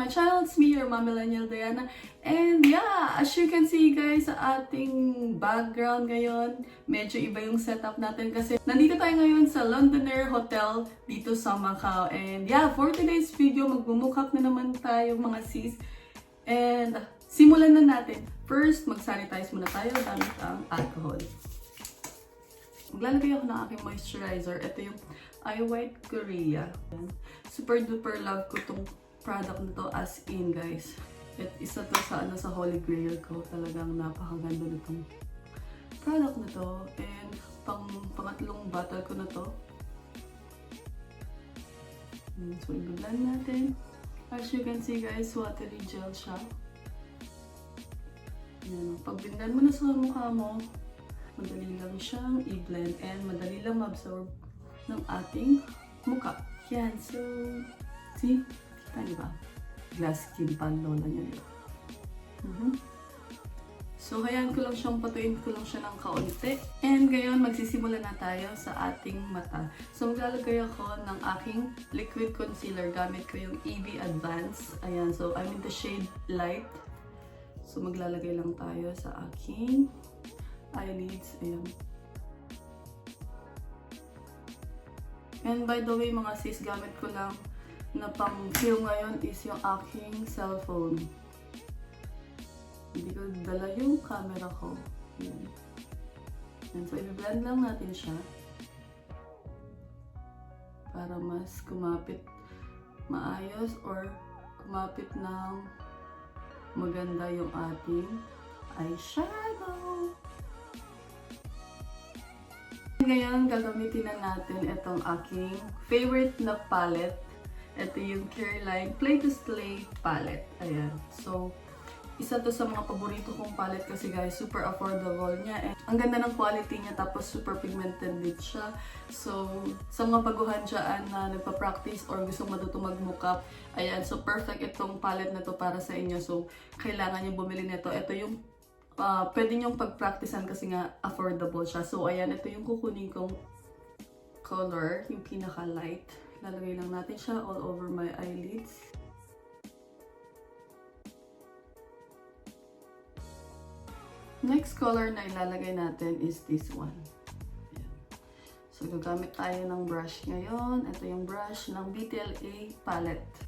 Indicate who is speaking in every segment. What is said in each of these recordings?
Speaker 1: my channel. It's me, your Mom Millennial Diana. And yeah, as you can see guys, sa ating background ngayon, medyo iba yung setup natin kasi nandito tayo ngayon sa Londoner Hotel dito sa Macau. And yeah, for today's video, magbumukhak na naman tayo mga sis. And simulan na natin. First, mag-sanitize muna tayo gamit ang alcohol. Maglalagay ako ng aking moisturizer. Ito yung Eye White Korea. Super duper love ko tong product na to as in guys. At isa to sa Holy Grail ko. Talagang napakaganda nitong product na to. And pangatlong bottle ko na to. So i-blend natin. As you can see guys, watery gel siya. Yan. Pag blindan mo na sa mukha mo, madali lang siyang i-blend and madali lang ma-absorb ng ating mukha. Yan. So, see? Kita niyo ba? Glass skin pan lola niya, diba? So, hayaan ko lang siyang patuin ko lang siya ng kaunti. And ngayon, magsisimula na tayo sa ating mata. So, maglalagay ako ng aking liquid concealer. Gamit ko yung EB Advance. Ayan. So, I'm in the shade light. So, maglalagay lang tayo sa aking eyelids. Ayan. And by the way, mga sis, gamit ko lang na pang-film ngayon is yung aking cellphone. Hindi ko dala yung camera ko. Ayan. And so, i-blend lang natin siya para mas kumapit maayos or kumapit ng maganda yung ating eyeshadow. Ngayon, gagamitin na natin itong aking favorite na palette. Ito yung Careline Play to Slay palette. Ayan. So, isa to sa mga paborito kong palette kasi guys, super affordable niya. And ang ganda ng quality niya, tapos super pigmented din siya. So, sa mga baguhan dyan na nagpa-practice or gusto matuto mag-makeup, ayan, so perfect itong palette na to para sa inyo. So, kailangan nyo bumili nito. Ito yung pwede nyong pag-practicean kasi nga affordable siya. So, ayan, ito yung kukunin kong color, yung pinaka-light. Lalagay lang natin siya all over my eyelids. Next color na ilalagay natin is this one. Ayan. So, gagamit tayo ng brush ngayon. Ito yung brush ng BTLA palette.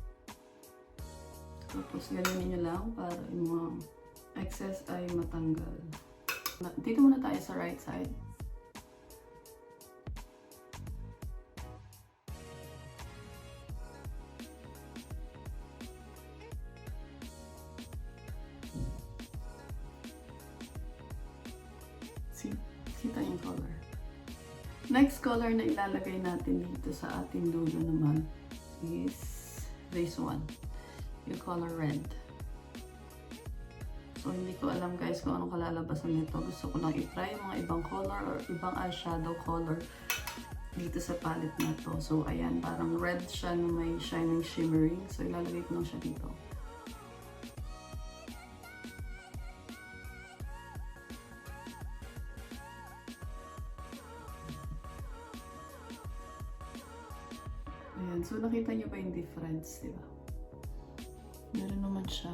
Speaker 1: Tapos, ganyanin nyo lang para yung mga excess ay matanggal. Dito muna tayo sa right side. Kita yung color. Next color na ilalagay natin dito sa ating dulo naman is this one. Yung color red. So, hindi ko alam guys kung anong kalalabasan nito. Gusto ko lang i-try yung mga ibang color or ibang eyeshadow color dito sa palette na to. So, ayan. Parang red siya na may shining shimmering. So, ilalagay ko lang siya dito. Ayan. So, nakita niyo ba yung difference, diba? Meron naman siya.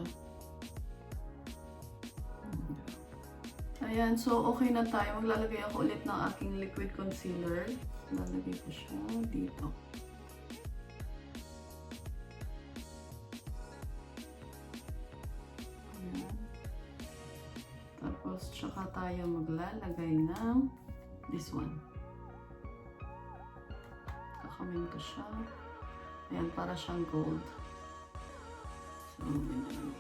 Speaker 1: Ayan, so okay na tayo. Maglalagay ako ulit ng aking liquid concealer. Lalagay ko siya dito. Ayan. Tapos, tsaka tayo maglalagay ng this one. Kakamin ko siya. Ayan, para siyang gold. So, ganyan.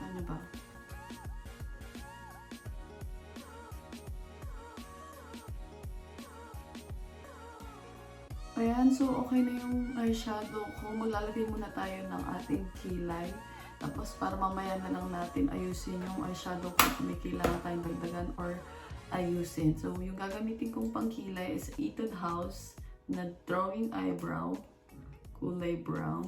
Speaker 1: Ano ba? Ayan, so okay na yung eyeshadow ko. Maglalagay muna tayo ng ating kilay. Tapos para mamaya na lang natin ayusin yung eyeshadow ko kung may kailangan tayong dagdagan or ayusin. So yung gagamitin kong pangkilay is Etude House na Drawing Eyebrow, kulay brown.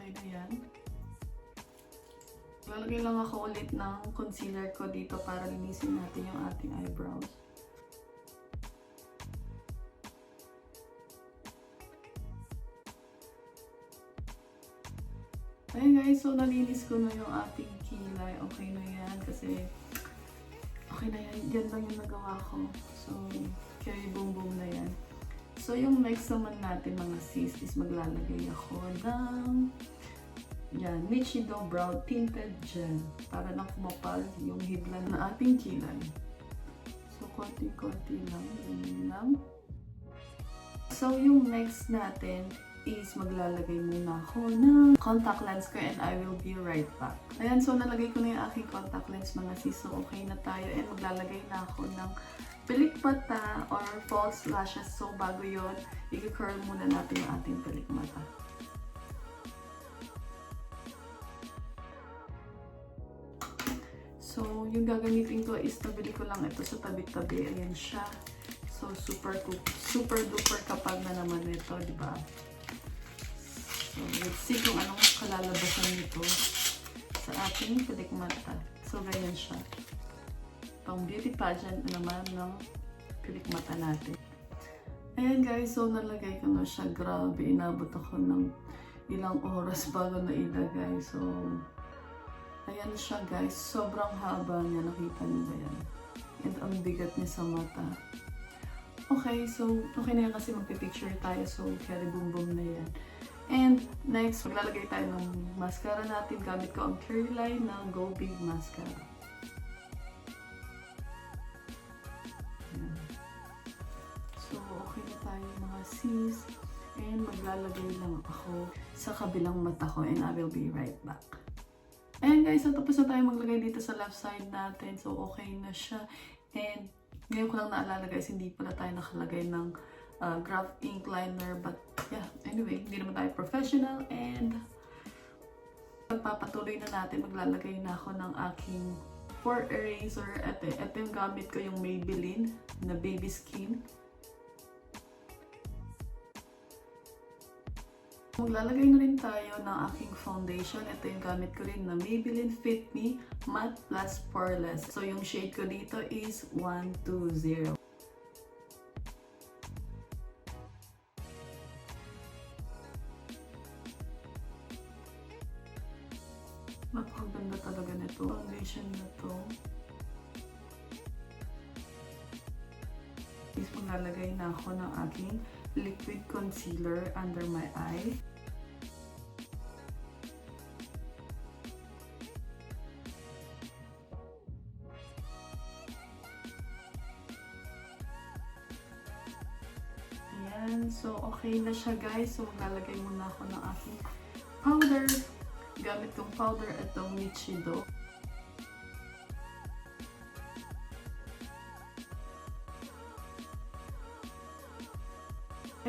Speaker 1: Okay na yan. Lalagay lang ako ulit ng concealer ko dito para linisin natin yung ating eyebrows. Ayun guys, so nalinis ko na yung ating kilay. Okay na yan kasi okay na yan. Yan lang yung nagawa ko. So, carry boom boom na yan. So, yung next naman natin mga sis is maglalagay ako ng yan, Nichido Brow Tinted Gel para lang kumapal yung hibla ng ating kilay. So, konti-konti lang. Ganyan lang. So, yung next natin is maglalagay muna ako ng contact lens ko and I will be right back. Ayan, so nalagay ko na yung aking contact lens mga sis. So, okay na tayo and maglalagay na ako ng pilik mata or false lashes. So, bago yun, i-curl muna natin yung ating pilik mata. So, yung gagamitin ko is nabili ko lang ito sa tabi-tabi. Ayan siya. So, super duper kapag na naman ito, di ba? So, let's see kung anong kalalabasan nito sa ating pilik mata. So, ganyan siya. Pang beauty pageant naman ng pilik mata natin. Ayan guys, so nalagay ko na siya. Grabe, inabot ako ng ilang oras bago na ilagay. So, ayan siya guys. Sobrang haba niya. Nakita niyo ba yan? And ang bigat niya sa mata. Okay, so okay na yan kasi magpipicture tayo. So, carry boom boom na yan. And next, maglalagay tayo ng mascara natin. Gamit ko ang Curly Line ng Go Big Mascara. Ayan. So, okay na tayo mga sis. And maglalagay lang ako sa kabilang mata ko. And I will be right back. Ayan guys, so tapos na tayo maglagay dito sa left side natin. So, okay na siya. And ngayon ko lang naalala guys, hindi pala tayo nakalagay ng graph ink liner. But yeah, anyway, hindi naman tayo professional. And pagpapatuloy na natin, maglalagay na ako ng aking pore eraser. Ito yung gamit ko, yung Maybelline na baby skin. Maglalagay na rin tayo ng aking foundation. Ito yung gamit ko rin na Maybelline Fit Me Matte Plus Poreless. So, yung shade ko dito is 120. Napakaganda talaga nito. Foundation na to. Is maglalagay na ako ng aking liquid concealer under my eye. Ayan. So, okay na siya guys. So, maglalagay muna ako ng aking powder. Gamit kong powder itong Nichido.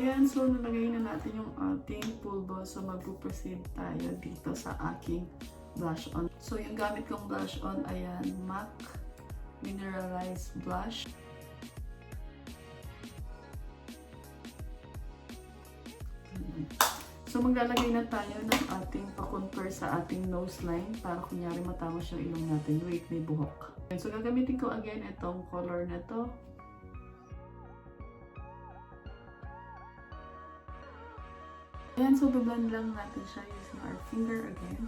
Speaker 1: Ayan, so nalagay na natin yung ating pulbo. So mag-proceed tayo dito sa aking blush on. So yung gamit kong blush on, ayan, MAC Mineralized Blush. So maglalagay na tayo ng ating pa-contour sa ating nose line para kunyari matama siya ilong natin. Wait, may buhok. So gagamitin ko again itong color na to. Ayan, so bablend lang natin siya using our finger again.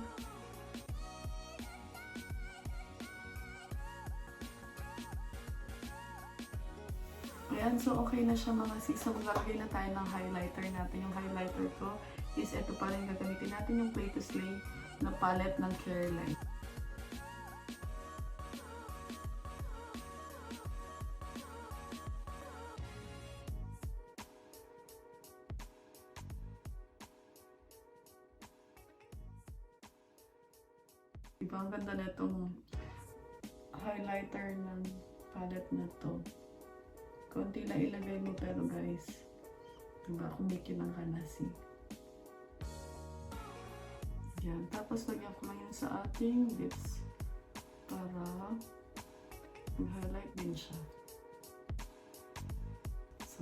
Speaker 1: Ayan, so okay na siya mga sis. So maglalagay na tayo ng highlighter natin. Yung highlighter ko is ito pa rin, gagamitin natin yung Play to Slay na palette ng Careline. Diba, ang ganda na itong highlighter ng palette na to. Konti na ilagay mo pero guys, diba, kumikinang ka na si. Yan. Tapos lagyan ko lang yun sa ating lips para mag-highlight din siya. So,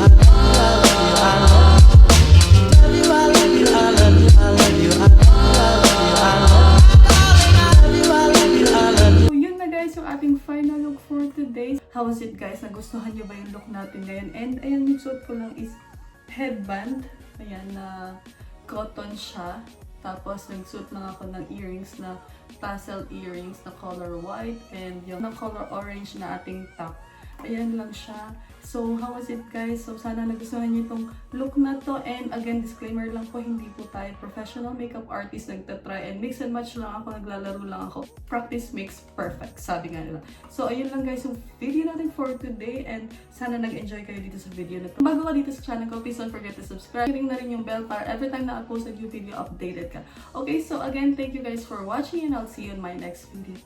Speaker 1: So yun na guys, yung ating final look for today. How was it guys? Nagustuhan nyo ba yung look natin ngayon? And ayan, yung suot ko lang is headband. Ayan, na cotton siya. Tapos nagsuot lang ako ng earrings na tassel earrings na color white and yung na color orange na ating top. Ayan lang siya. So, how was it guys? So, sana nagustuhan niyo itong look na to. And again, disclaimer lang po, hindi po tayo professional makeup artist. Nagtatry and mix and match lang ako. Naglalaro lang ako. Practice makes perfect, sabi nga nila. So, ayun lang guys yung video natin for today. And sana nag-enjoy kayo dito sa video na to. Bago ka dito sa channel ko, please don't forget to subscribe. Ring na rin yung bell para every time na upload sa new video, updated ka. Okay, so again, thank you guys for watching and I'll see you in my next video.